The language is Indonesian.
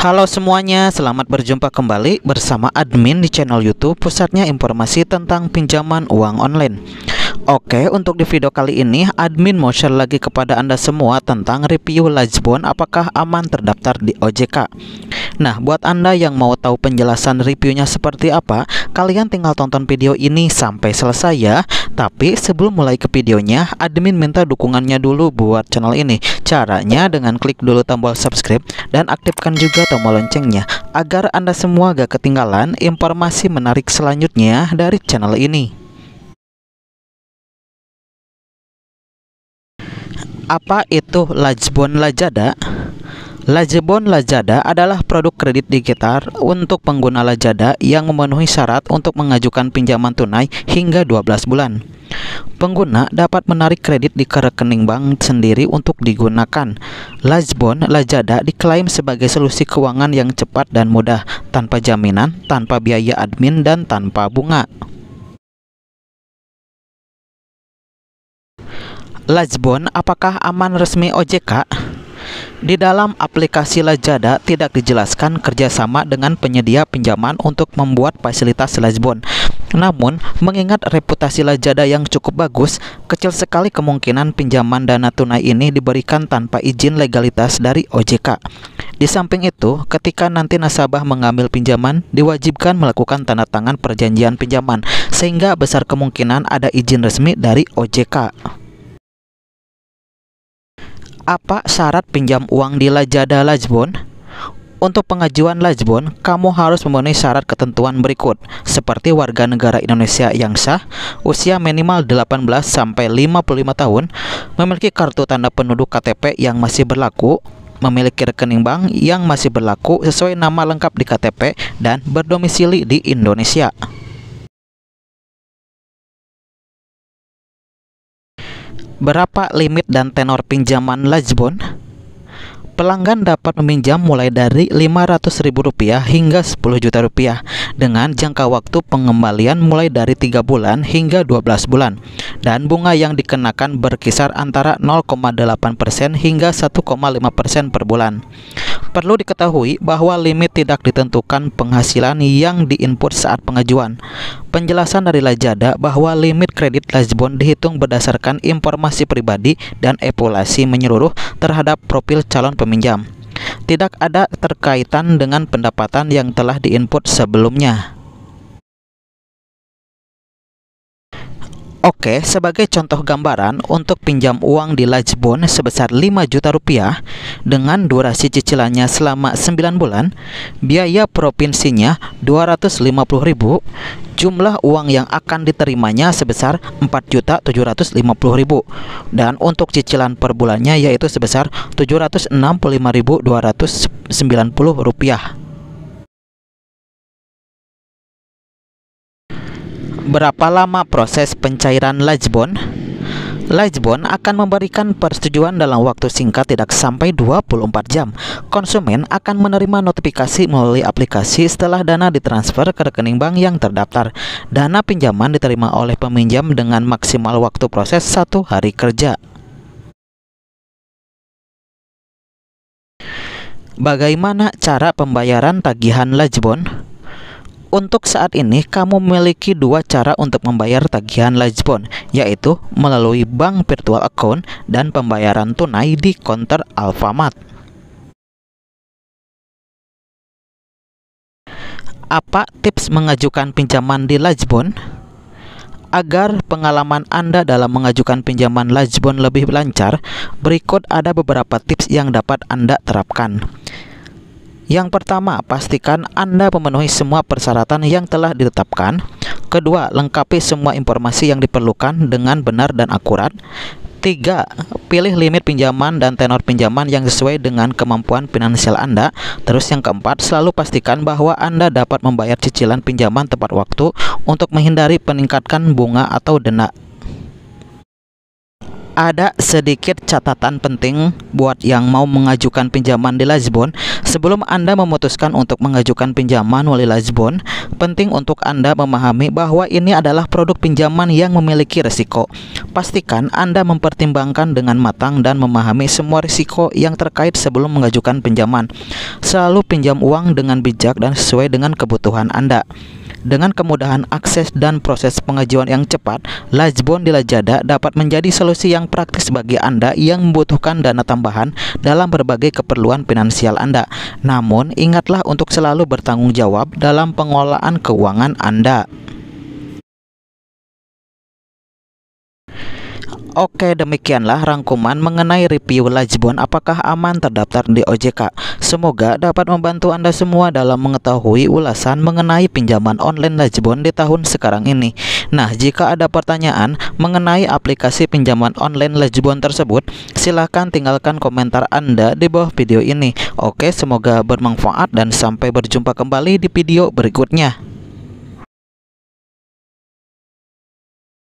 Halo semuanya, selamat berjumpa kembali bersama admin di channel YouTube pusatnya informasi tentang pinjaman uang online. Oke, untuk di video kali ini admin mau share lagi kepada Anda semua tentang review Lajbon apakah aman terdaftar di OJK. Nah, buat Anda yang mau tahu penjelasan reviewnya seperti apa, kalian tinggal tonton video ini sampai selesai ya. Tapi sebelum mulai ke videonya, admin minta dukungannya dulu buat channel ini. Caranya dengan klik dulu tombol subscribe dan aktifkan juga tombol loncengnya agar Anda semua gak ketinggalan informasi menarik selanjutnya dari channel ini. Apa itu Lajbon Lajada? Lajbon Lajada adalah produk kredit digital untuk pengguna Lajada yang memenuhi syarat untuk mengajukan pinjaman tunai hingga 12 bulan. Pengguna dapat menarik kredit di rekening bank sendiri untuk digunakan. Lajbon Lajada diklaim sebagai solusi keuangan yang cepat dan mudah, tanpa jaminan, tanpa biaya admin, dan tanpa bunga. Lajbon apakah aman resmi OJK? Di dalam aplikasi Lajada tidak dijelaskan kerjasama dengan penyedia pinjaman untuk membuat fasilitas Lajbon. Namun, mengingat reputasi Lajada yang cukup bagus, kecil sekali kemungkinan pinjaman dana tunai ini diberikan tanpa izin legalitas dari OJK. Di samping itu, ketika nanti nasabah mengambil pinjaman, diwajibkan melakukan tanda tangan perjanjian pinjaman, sehingga besar kemungkinan ada izin resmi dari OJK. Apa syarat pinjam uang di Lajada Lajbon? Untuk pengajuan Lajbon, kamu harus memenuhi syarat ketentuan berikut, seperti warga negara Indonesia yang sah, usia minimal 18 sampai 55 tahun, memiliki kartu tanda penduduk KTP yang masih berlaku, memiliki rekening bank yang masih berlaku sesuai nama lengkap di KTP, dan berdomisili di Indonesia. Berapa limit dan tenor pinjaman Lajbon? Pelanggan dapat meminjam mulai dari Rp500.000 hingga Rp10 juta dengan jangka waktu pengembalian mulai dari 3 bulan hingga 12 bulan dan bunga yang dikenakan berkisar antara 0,8% hingga 1,5% per bulan. Perlu diketahui bahwa limit tidak ditentukan penghasilan yang diinput saat pengajuan. Penjelasan dari Lajada bahwa limit kredit Lajbon dihitung berdasarkan informasi pribadi dan evaluasi menyeluruh terhadap profil calon peminjam. Tidak ada terkaitan dengan pendapatan yang telah diinput sebelumnya. Oke, sebagai contoh gambaran untuk pinjam uang di Lajbon sebesar Rp5 juta dengan durasi cicilannya selama 9 bulan, biaya provinsinya Rp250.000, jumlah uang yang akan diterimanya sebesar Rp4.750.000, dan untuk cicilan per bulannya yaitu sebesar Rp765.290. Berapa lama proses pencairan Lajbon? Lajbon akan memberikan persetujuan dalam waktu singkat tidak sampai 24 jam. Konsumen akan menerima notifikasi melalui aplikasi setelah dana ditransfer ke rekening bank yang terdaftar. Dana pinjaman diterima oleh peminjam dengan maksimal waktu proses 1 hari kerja. Bagaimana cara pembayaran tagihan Lajbon? Untuk saat ini, kamu memiliki 2 cara untuk membayar tagihan Lajbon, yaitu melalui bank virtual account dan pembayaran tunai di counter Alfamart. Apa tips mengajukan pinjaman di Lajbon? Agar pengalaman Anda dalam mengajukan pinjaman Lajbon lebih lancar, berikut ada beberapa tips yang dapat Anda terapkan. Yang pertama, pastikan Anda memenuhi semua persyaratan yang telah ditetapkan. Kedua, lengkapi semua informasi yang diperlukan dengan benar dan akurat. 3. Pilih limit pinjaman dan tenor pinjaman yang sesuai dengan kemampuan finansial Anda. Terus yang keempat, selalu pastikan bahwa Anda dapat membayar cicilan pinjaman tepat waktu untuk menghindari peningkatan bunga atau denda. Ada sedikit catatan penting buat yang mau mengajukan pinjaman di Lajbon. Sebelum Anda memutuskan untuk mengajukan pinjaman melalui Lajbon, penting untuk Anda memahami bahwa ini adalah produk pinjaman yang memiliki risiko. Pastikan Anda mempertimbangkan dengan matang dan memahami semua risiko yang terkait sebelum mengajukan pinjaman. Selalu pinjam uang dengan bijak dan sesuai dengan kebutuhan Anda. Dengan kemudahan akses dan proses pengajuan yang cepat, Lajbon di Lajada dapat menjadi solusi yang praktis bagi Anda yang membutuhkan dana tambahan dalam berbagai keperluan finansial Anda. Namun, ingatlah untuk selalu bertanggung jawab dalam pengelolaan keuangan Anda. Oke, demikianlah rangkuman mengenai review Lajbon apakah aman terdaftar di OJK. Semoga dapat membantu Anda semua dalam mengetahui ulasan mengenai pinjaman online Lajbon di tahun sekarang ini. Nah, jika ada pertanyaan mengenai aplikasi pinjaman online Lajbon tersebut, silahkan tinggalkan komentar Anda di bawah video ini. Oke, semoga bermanfaat dan sampai berjumpa kembali di video berikutnya.